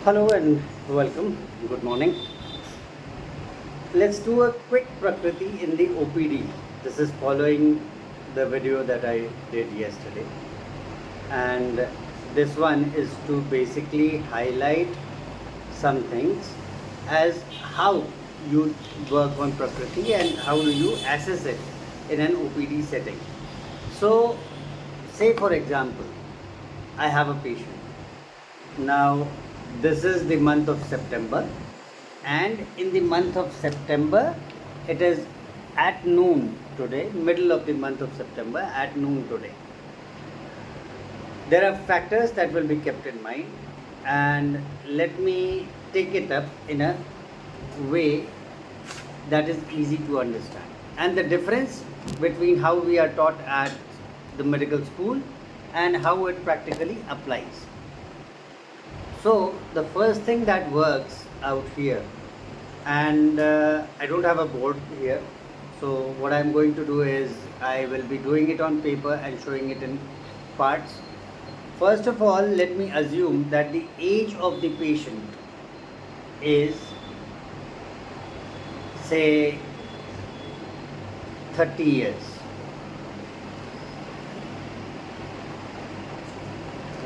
Hello and welcome. Good morning. Let's do a quick Prakriti in the OPD. This is following the video that I did yesterday. And this one is to basically highlight some things as how you work on Prakriti and how do you assess it in an OPD setting. So, say for example, I have a patient. Now, this is the month of September, and in the month of September, it is at noon today, middle of the month of September, at noon today. There are factors that will be kept in mind, and let me take it up in a way that is easy to understand. And the difference between how we are taught at the medical school and how it practically applies. So the first thing that works out here, and I don't have a board here, so what I'm going to do is I will be doing it on paper and showing it in parts. First of all, let me assume that the age of the patient is, say, 30 years.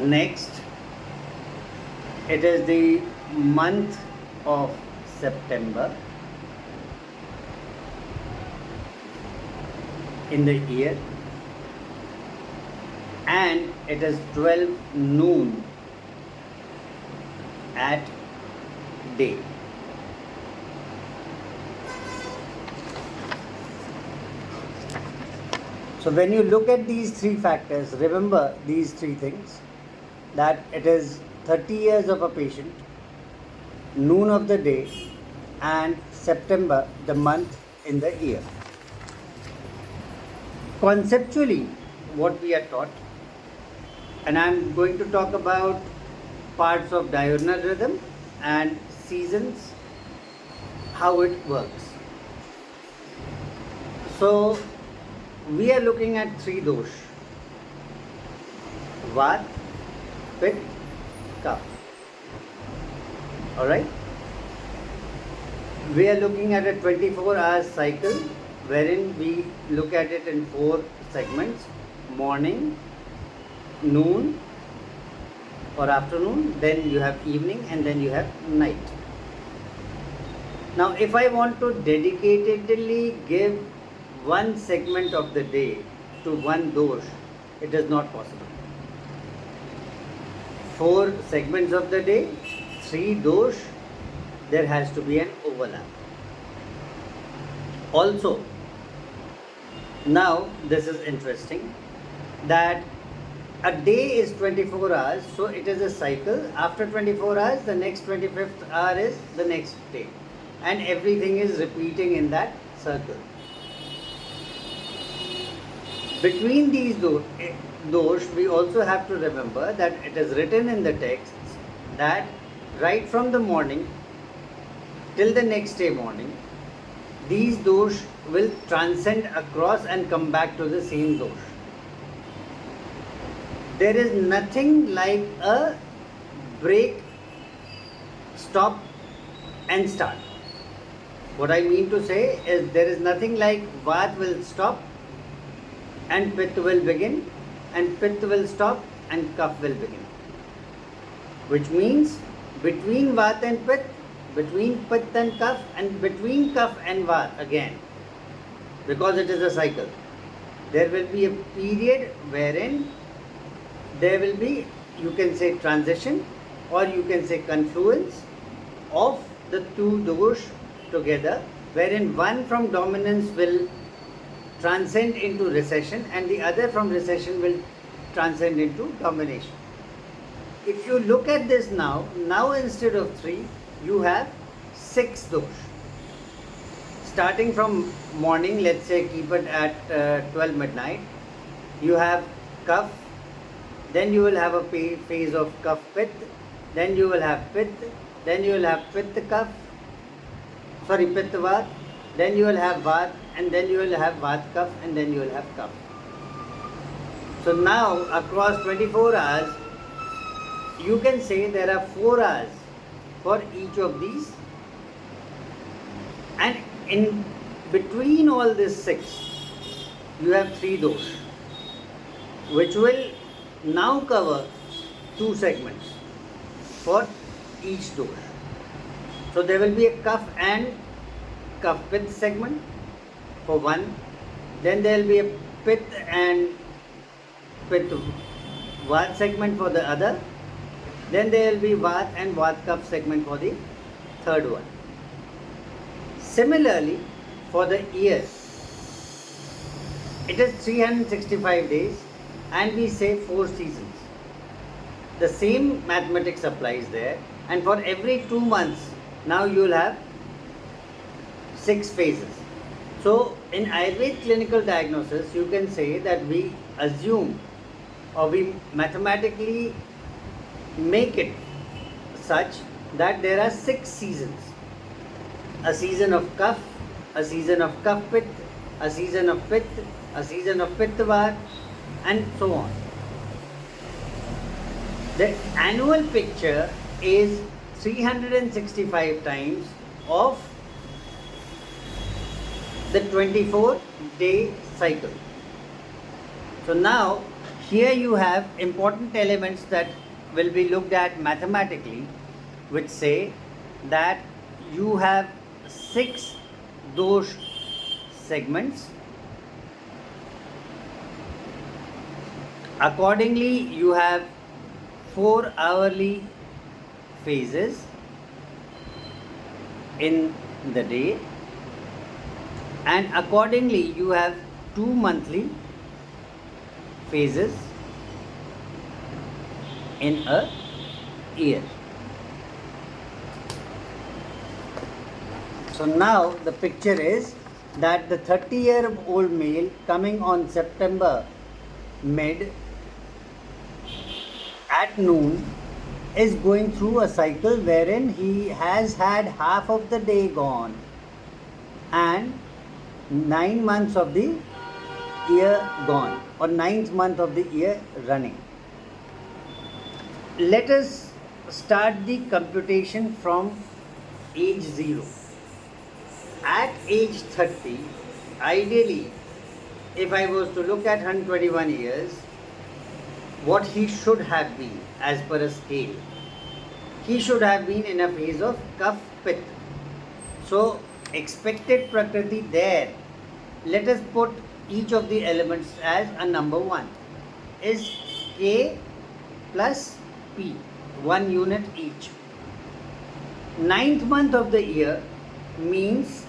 Next, it is the month of September in the year, and it is 12 noon at day. So when you look at these three factors, remember these three things, that it is 30 years of a patient, noon of the day, and September, the month in the year. Conceptually, what we are taught, and I'm going to talk about parts of diurnal rhythm and seasons, how it works. So, we are looking at three dosh: Vat, Pitta, Kapha. Alright? We are looking at a 24-hour cycle wherein we look at it in 4 segments: morning, noon or afternoon, then you have evening, and then you have night. Now, if I want to dedicatedly give one segment of the day to one dosh, it is not possible. 4 segments of the day, 3 dosh, there has to be an overlap. Also, now this is interesting, that a day is 24 hours, so it is a cycle. After 24 hours, the next 25th hour is the next day, and everything is repeating in that circle. Between these dosh, we also have to remember that it is written in the texts that right from the morning till the next day morning, these dosh will transcend across and come back to the same dosh. There is nothing like a break, stop and start. What I mean to say is there is nothing like Vat will stop and Pitta will begin, and Pitta will stop and Kapha will begin. Which means between Vat and Pitta, between Pitta and Kapha, and between Kapha and Vat again, because it is a cycle, there will be a period wherein there will be, you can say, transition, or you can say confluence of the 2 dosh together, wherein one from dominance will transcend into recession and the other from recession will transcend into domination. If you look at this now instead of 3, you have 6 dosh. Starting from morning, let's say keep it at 12 midnight, you have Kapha, then you will have a phase of Kapha Pitta, then you will have Pitta, then you will have Pitta Vat, then you will have Vat, and then you will have Vat Kapha, and then you will have Kapha. So now across 24 hours, you can say there are 4 hours for each of these, and in between all this 6 you have 3 dosh, which will now cover 2 segments for each dosh. So there will be a Kaph and Kaph Pitta segment for one, then there will be a Pitta and Pitta Vata segment for the other, then there will be Vata and Vata Kaph segment for the third one. Similarly, for the year, it is 365 days and we say 4 seasons. The same mathematics applies there, and for every 2 months now you will have 6 phases. So in Ayurvedic clinical diagnosis, you can say that we assume or we mathematically make it such that there are 6 seasons. A season of Kaph, a season of Kaph Pitta, a season of Pitta, a season of Pitta Vata, and so on. The annual picture is 365 times of the 24-day cycle. So now here you have important elements that will be looked at mathematically, which say that you have 6 dosh segments. Accordingly, you have 4 hourly phases in the day, and accordingly you have 2 monthly phases in a year. So now the picture is that the 30-year-old male coming on September mid at noon is going through a cycle wherein he has had half of the day gone and 9 months of the year gone, or 9th month of the year running. Let us start the computation from age 0. At age 30, ideally, if I was to look at 121 years, what he should have been as per a scale, he should have been in a phase of Kaph Pitta. So expected Prakruti there, let us put each of the elements as a number 1, is K plus P, 1 unit each. 9th month of the year means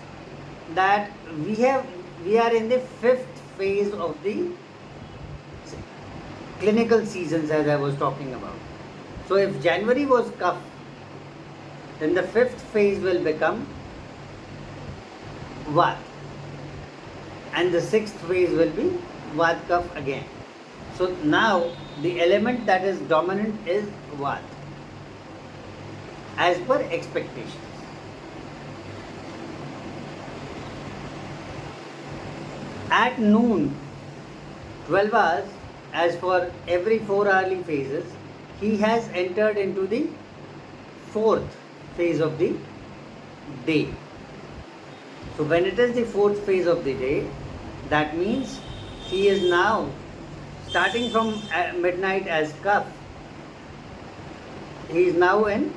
that we are in the 5th phase of the clinical seasons, as I was talking about. So if January was Kaph, then the 5th phase will become Vata, and the 6th phase will be Vata Kaph again. So now the element that is dominant is Vata as per expectations. At noon, 12 hours, as for every 4 hourly phases, he has entered into the 4th phase of the day. So when it is the 4th phase of the day, that means he is now starting from midnight as Kaph. He is now in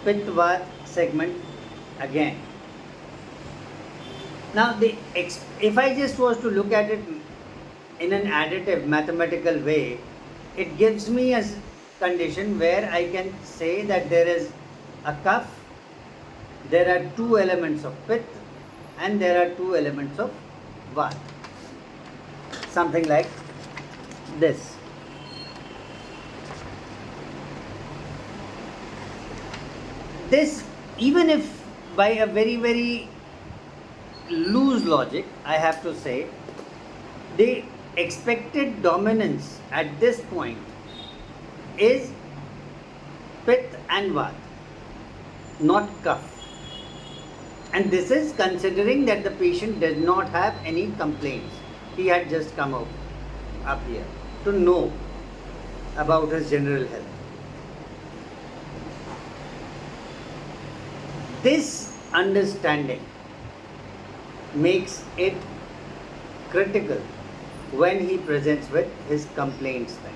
Pitta Vata segment again. Now if I just was to look at it in an additive mathematical way, it gives me a condition where I can say that there is a Kaph, there are 2 elements of Pitta, and there are 2 elements of Vata. Something like this. This, even if by a very, very loose logic, I have to say, the expected dominance at this point is Pitta and Vata, not Kaph. And this is considering that the patient does not have any complaints. He had just come up here to know about his general health. This understanding makes it critical when he presents with his complaints then.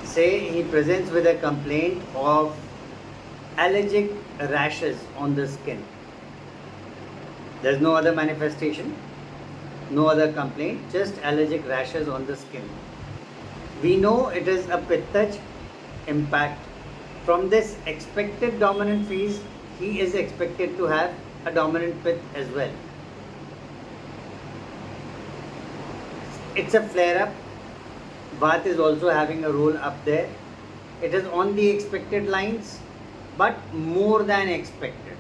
Say he presents with a complaint of allergic rashes on the skin. There's no other manifestation, no other complaint, just allergic rashes on the skin. We know it is a Pittaj impact. From this expected dominant phase, he is expected to have a dominant Pith as well. It's a flare up. Vata is also having a role up there. It is on the expected lines, but more than expected.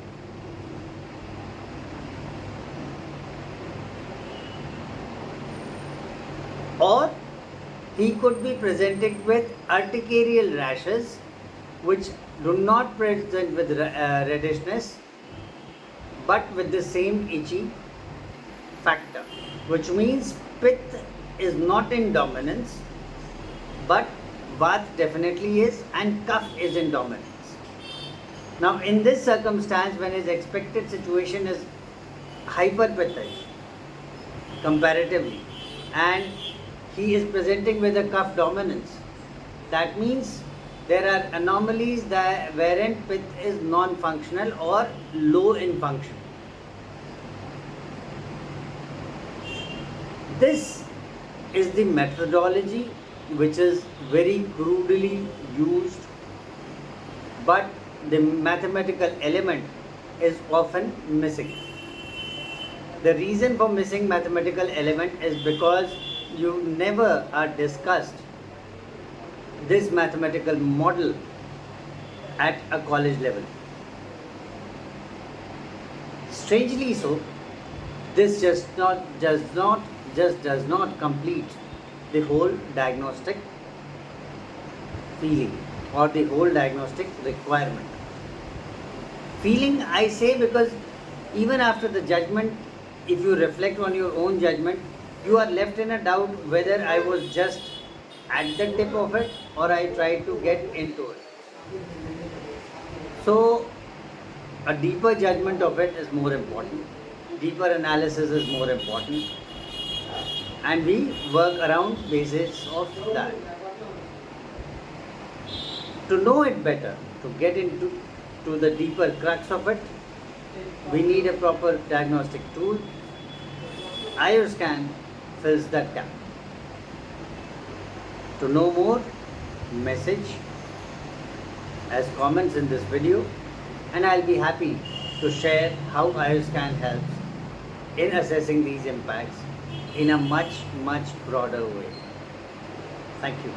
Or he could be presented with urticarial rashes which do not present with reddishness but with the same itchy factor, which means Pith is not in dominance, but Vata definitely is, and Kapha is in dominance. Now in this circumstance, when his expected situation is hyperpithic comparatively, and he is presenting with a Kapha dominance, that means there are anomalies that wherein Pith is non-functional or low in function. This is the methodology which is very crudely used, but the mathematical element is often missing. The reason for missing mathematical element is because you never are discussed this mathematical model at a college level. Strangely so, this does not complete the whole diagnostic feeling or the whole diagnostic requirement. Feeling, I say, because even after the judgment, if you reflect on your own judgment, you are left in a doubt whether I was just at the tip of it or I tried to get into it. So a deeper judgment of it is more important, deeper analysis is more important, and we work around basis of that. To know it better, to get into the deeper crux of it, we need a proper diagnostic tool. AYURSKAAN fills that gap. To know more, message as comments in this video, and I'll be happy to share how AYURSKAAN helps in assessing these impacts in a much broader way. Thank you.